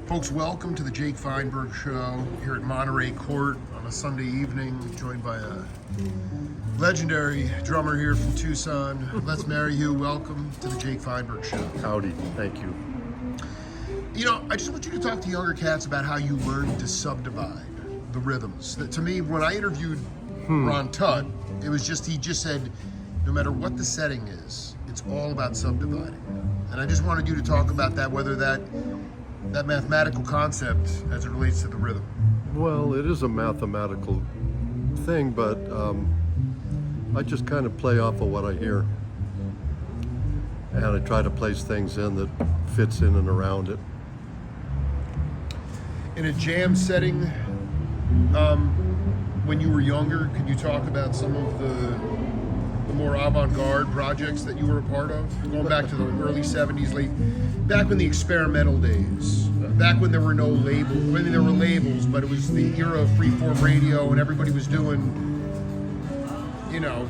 Folks, welcome to the Jake Feinberg Show here at Monterey Court on a Sunday evening, joined by a legendary drummer here from Tucson. Les Merrihew, welcome to the Jake Feinberg Show. Howdy, thank you. You know, I just want you to talk to younger cats about how you learned to subdivide the rhythms. To me, when I interviewed Ron Tutt, it was just, he just said, no matter what the setting is, it's all about subdividing. And I just wanted you to talk about that, whether that mathematical concept as it relates to the rhythm. Well, it is a mathematical thing, but I just kind of play off of what I hear. And I try to place things in that fits in and around it. In a jam setting, when you were younger, could you talk about some of the more avant-garde projects that you were a part of? Going back to the early 70s, back when the experimental days, back when there were no labels, when there were labels, but it was the era of freeform radio and everybody was doing, you know,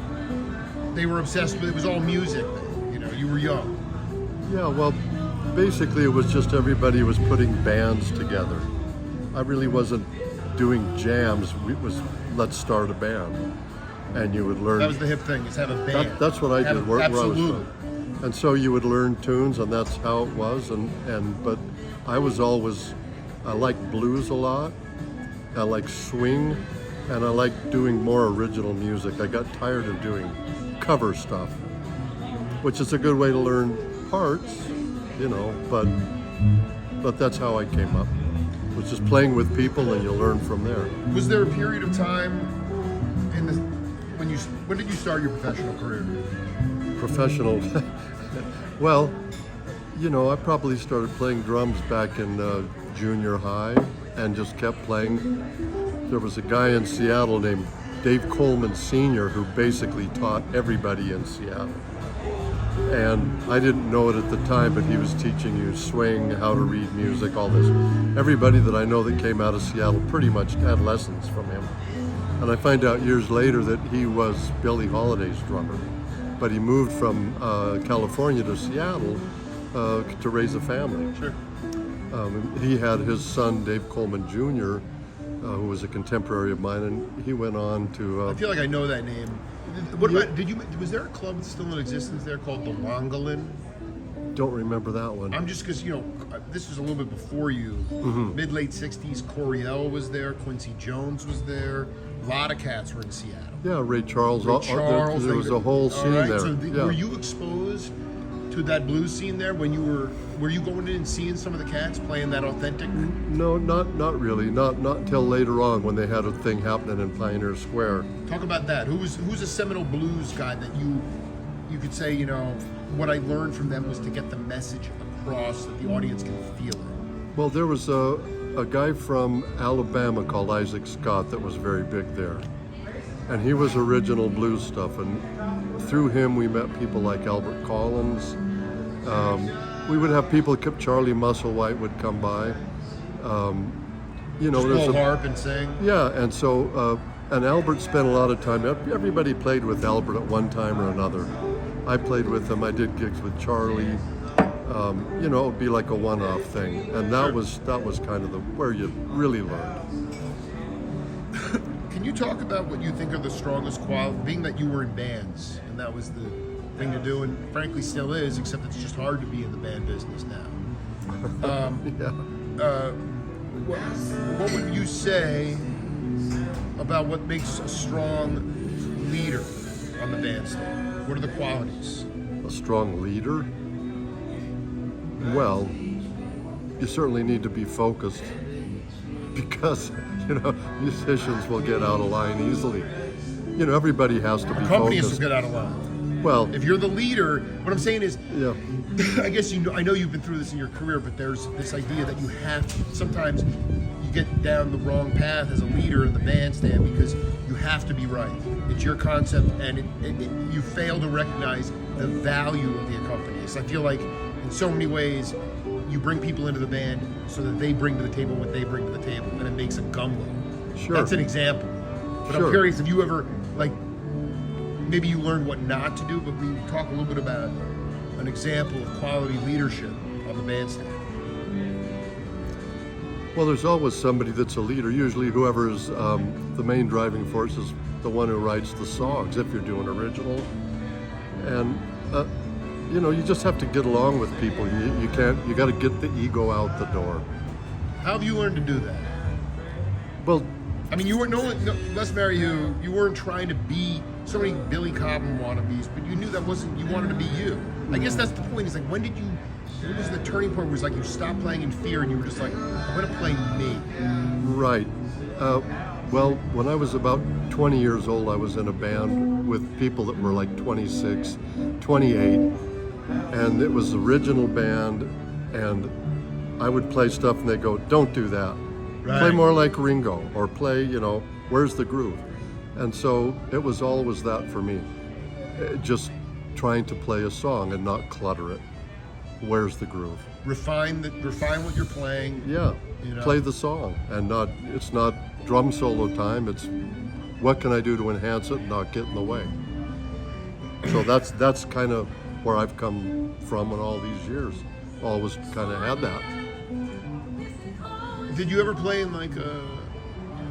they were obsessed with, it was all music, you know, you were young. Yeah, well, basically it was just everybody was putting bands together. I really wasn't doing jams. It was, let's start a band. And you would learn. That was the hip thing, is have a band. That's what I did. Where I was absolutely. from. And so you would learn tunes, and that's how it was. But I was always, I liked blues a lot. I liked swing, and I liked doing more original music. I got tired of doing cover stuff, which is a good way to learn parts, you know. But that's how I came up. It was just playing with people, and you learn from there. Was there a period of time in the when did you start your professional career? Professional. Well, you know, I probably started playing drums back in junior high and just kept playing. There was a guy in Seattle named Dave Coleman Sr. who basically taught everybody in Seattle. And I didn't know it at the time, but he was teaching you swing, how to read music, all this. Everybody that I know that came out of Seattle pretty much had lessons from him. And I find out years later that he was Billie Holiday's drummer, but he moved from California to Seattle to raise a family. Sure. He had his son, Dave Coleman Jr., who was a contemporary of mine, and he went on to... I feel like I know that name. What about, was there a club still in existence there called the Longolin? Don't remember that one. I'm just, because, you know, this was a little bit before you. Mid-late 60s, Coriel was there, Quincy Jones was there. A lot of cats were in Seattle. Yeah, Ray Charles. There was a whole scene there. So yeah. Were you exposed to that blues scene there when you were you going in and seeing some of the cats playing that authentic? No, not really. Not until later on when they had a thing happening in Pioneer Square. Talk about that. Who's a seminal blues guy that you could say, you know, what I learned from them was to get the message across that the audience can feel it? Well, there was a guy from Alabama called Isaac Scott that was very big there. And he was original blues stuff. And through him, we met people like Albert Collins. We would have people, Charlie Musselwhite would come by. You know, just play harp and sing? Yeah, and so, and Albert spent a lot of time, everybody played with Albert at one time or another. I played with him, I did gigs with Charlie. You know, it would be like a one-off thing, and that was kind of where you really learned. Can you talk about what you think are the strongest qualities, being that you were in bands, and that was the thing to do, and frankly still is, except it's just hard to be in the band business now. Yeah. What would you say about what makes a strong leader on the bandstand? What are the qualities? A strong leader? Well, you certainly need to be focused because, you know, musicians will get out of line easily. You know, everybody has to be focused. Companies will get out of line. Well, if you're the leader, what I'm saying is, yeah. I guess I know you've been through this in your career, but there's this idea that you have to, sometimes you get down the wrong path as a leader in the bandstand because you have to be right. It's your concept, and you fail to recognize the value of the accompanist. I feel like in so many ways, you bring people into the band so that they bring to the table what they bring to the table, and it makes a gumbo. Sure. That's an example. But Sure. I'm curious if you ever, like, maybe you learned what not to do, but we talk a little bit about an example of quality leadership on the bandstand. Well, there's always somebody that's a leader. Usually, whoever is the main driving force is the one who writes the songs. If you're doing original, and you know, you just have to get along with people. You can't. You got to get the ego out the door. How have you learned to do that? Well, I mean, you weren't Les Merrihew. You weren't trying to be so many Billy Cobham wannabes, but you knew that wasn't. You wanted to be you. I guess that's the point. Is like, when was the turning point where it was like you stopped playing in fear and you were just like, I'm gonna play me? right. Well, when I was about 20 years old, I was in a band with people that were like 26, 28, and it was the original band, and I would play stuff and they go, don't do that. Right. Play more like Ringo, or play, you know, where's the groove? And so it was always that for me. Just trying to play a song and not clutter it. Where's the groove? Refine what you're playing. Yeah, You know? play the song, and it's not drum solo time, it's what can I do to enhance it and not get in the way. So that's kind of where I've come from in all these years. Always kind of had that. Did you ever play in like a,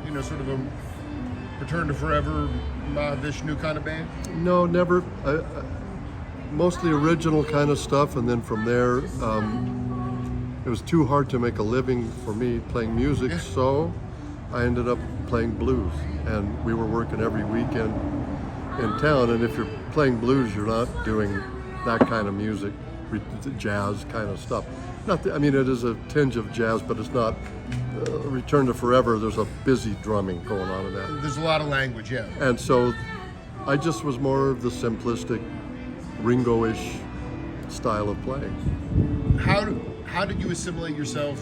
you know, sort of a Return to Forever, Mahavishnu kind of band? No, never. Mostly original kind of stuff, and then from there, it was too hard to make a living for me playing music, Yeah. so I ended up playing blues, and we were working every weekend in town, and if you're playing blues, you're not doing that kind of music, jazz kind of stuff. I mean, it is a tinge of jazz, but it's not Return to Forever. There's a busy drumming going on in that. There's a lot of language, yeah. And so I just was more of the simplistic, Ringo-ish style of playing. How did you assimilate yourself?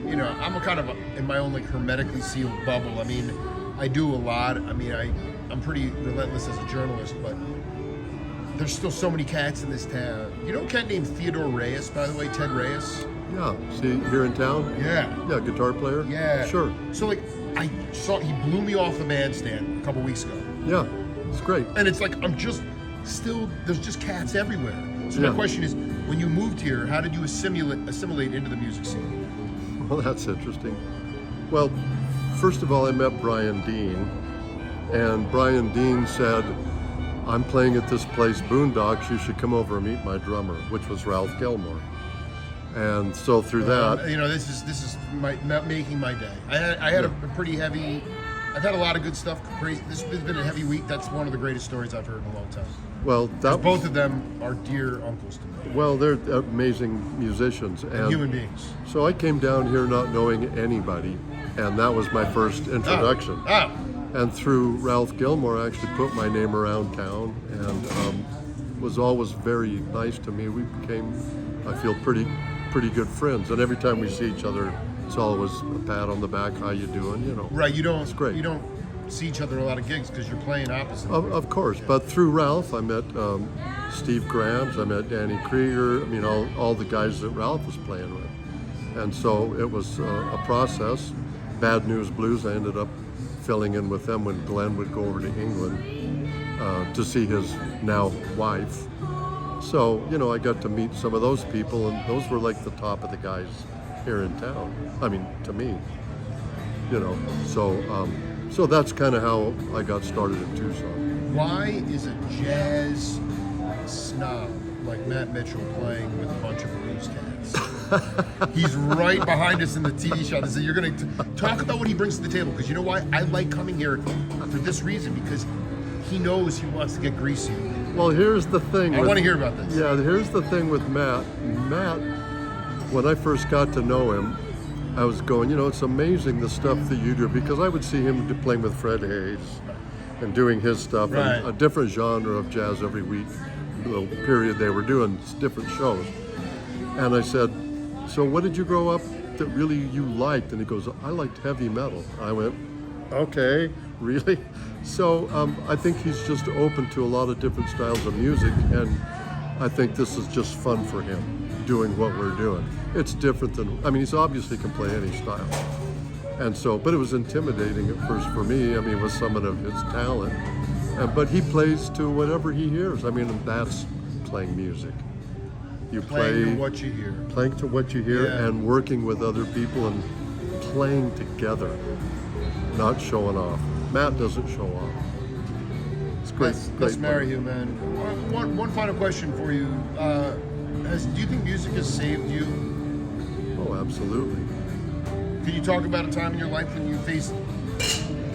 You know, I'm a kind of in my own like hermetically sealed bubble. I mean, I do a lot. I mean, I'm pretty relentless as a journalist, but there's still so many cats in this town. You know a cat named Theodore Reyes, by the way, Ted Reyes? Yeah, see, here in town? Yeah. Yeah, guitar player? Yeah. Sure. So like, I saw he blew me off the bandstand a couple weeks ago, Yeah, it's great. and it's like there's just cats everywhere. So Yeah. my question is, when you moved here, how did you assimilate into the music scene? Well, that's interesting. Well, first of all, I met Brian Dean, and Brian Dean said, I'm playing at this place, Boondocks, you should come over and meet my drummer, which was Ralph Gilmore. And so through that, You know, this is making my day. I had a pretty heavy. I've had a lot of good stuff. Crazy. This has been a heavy week. That's one of the greatest stories I've heard in a long time. well, that Both of them are dear uncles to me. well, they're amazing musicians and Human beings. So I came down here not knowing anybody, and that was my first introduction. Oh. And through Ralph Gilmore, I actually put my name around town, and was always very nice to me. We became, I feel, pretty good friends. And every time we see each other, it's always a pat on the back. How you doing? You know. Right. You don't. It's great. You don't see each other at a lot of gigs because you're playing opposite. Of course, but through Ralph, I met Steve Grams, I met Danny Krieger. I mean, all the guys that Ralph was playing with, and so it was a process. Bad News Blues, I ended up filling in with them when Glenn would go over to England to see his now wife. So, you know, I got to meet some of those people, and those were like the top of the guys here in town. I mean, to me, you know. So that's kind of how I got started in Tucson. Why is a jazz snob like Matt Mitchell playing with a bunch of blues cats? He's right behind us in the TV shot. So you're going to talk about what he brings to the table, because you know why? I like coming here for this reason, because he knows he wants to get greasy. Well, here's the thing. I want to hear about this. Yeah, here's the thing with Matt. Matt, when I first got to know him, I was going, you know, it's amazing the stuff that you do, because I would see him playing with Fred Hayes and doing his stuff, Right. and a different genre of jazz every week, little period they were doing different shows. And I said, so what did you grow up that really you liked? And he goes, I liked heavy metal. I went, okay, really? So I think he's just open to a lot of different styles of music, and I think this is just fun for him, doing what we're doing. It's different than, I mean, he's obviously can play any style. And so, but it was intimidating at first for me, I mean, with some of his talent. But he plays to whatever he hears. I mean, that's playing music. You Playing play to what you hear. playing to what you hear, Yeah. and working with other people and playing together, not showing off. Matt doesn't show off. It's great. That's great Merrihew, man. One final question for you. Do you think music has saved you? Oh, absolutely. Can you talk about a time in your life when you faced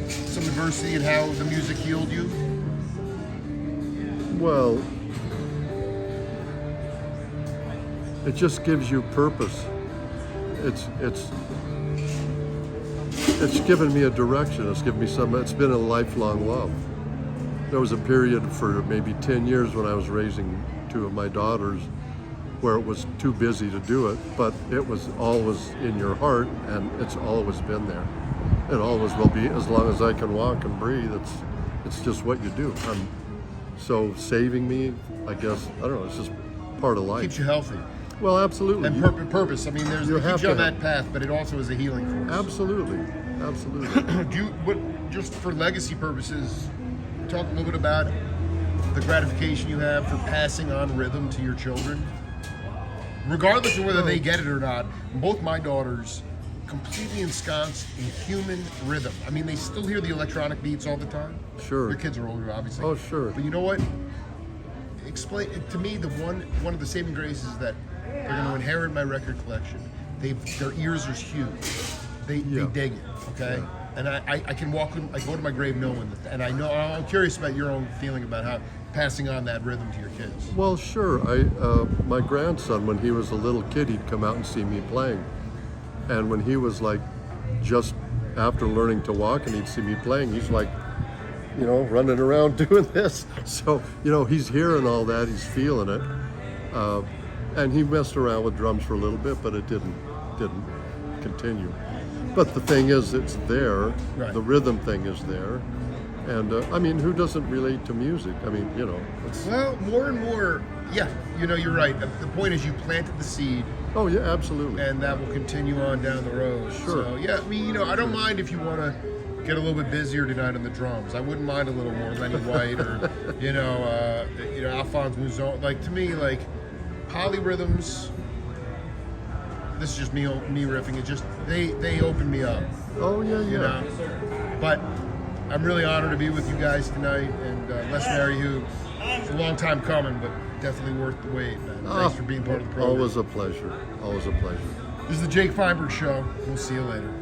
some adversity and how the music healed you? Well, it just gives you purpose. It's given me a direction. It's given me something. It's been a lifelong love. There was a period for maybe 10 years when I was raising two of my daughters where it was too busy to do it, but it was always in your heart, and it's always been there. It always will be as long as I can walk and breathe. It's just what you do. So saving me, I guess, I don't know, it's just part of life. Keeps you healthy. Well, absolutely. And purpose. I mean, there's You it have keeps you on to that path, but it also is a healing force. Absolutely. Absolutely. Just for legacy purposes, talk a little bit about the gratification you have for passing on rhythm to your children, regardless of whether they get it or not. Both my daughters completely ensconced in human rhythm. I mean, they still hear the electronic beats all the time. Sure. Their kids are older, obviously. Oh, sure. But you know what? Explain to me the one of the saving graces is that they're going to inherit my record collection. Their ears are huge. They dig it. Okay. Yeah. And I can walk. I go to my grave knowing that. And I know. I'm curious about your own feeling about how passing on that rhythm to your kids. Well, sure. My grandson, when he was a little kid, he'd come out and see me playing. And when he was like just after learning to walk and he'd see me playing, he's like, running around doing this. So, he's hearing all that, he's feeling it. And he messed around with drums for a little bit, but it didn't continue. But the thing is, it's there. Right. The rhythm thing is there. And I mean, who doesn't relate to music? I mean, it's... Well, more and more, yeah, you're right. The point is you planted the seed, Oh, yeah, absolutely. and that will continue on down the road. Sure. So, yeah, I mean, I don't mind if you want to get a little bit busier tonight on the drums. I wouldn't mind a little more Lenny White or, Alphonse Mouzon. Like, to me, like, polyrhythms, this is just me riffing. It just, they open me up. Oh, yeah, yeah. You know? But I'm really honored to be with you guys tonight, and Les Merrihew. It's a long time coming, but definitely worth the wait, man. Thanks for being part of the program. Always a pleasure. Always a pleasure. This is the Jake Feinberg Show. We'll see you later.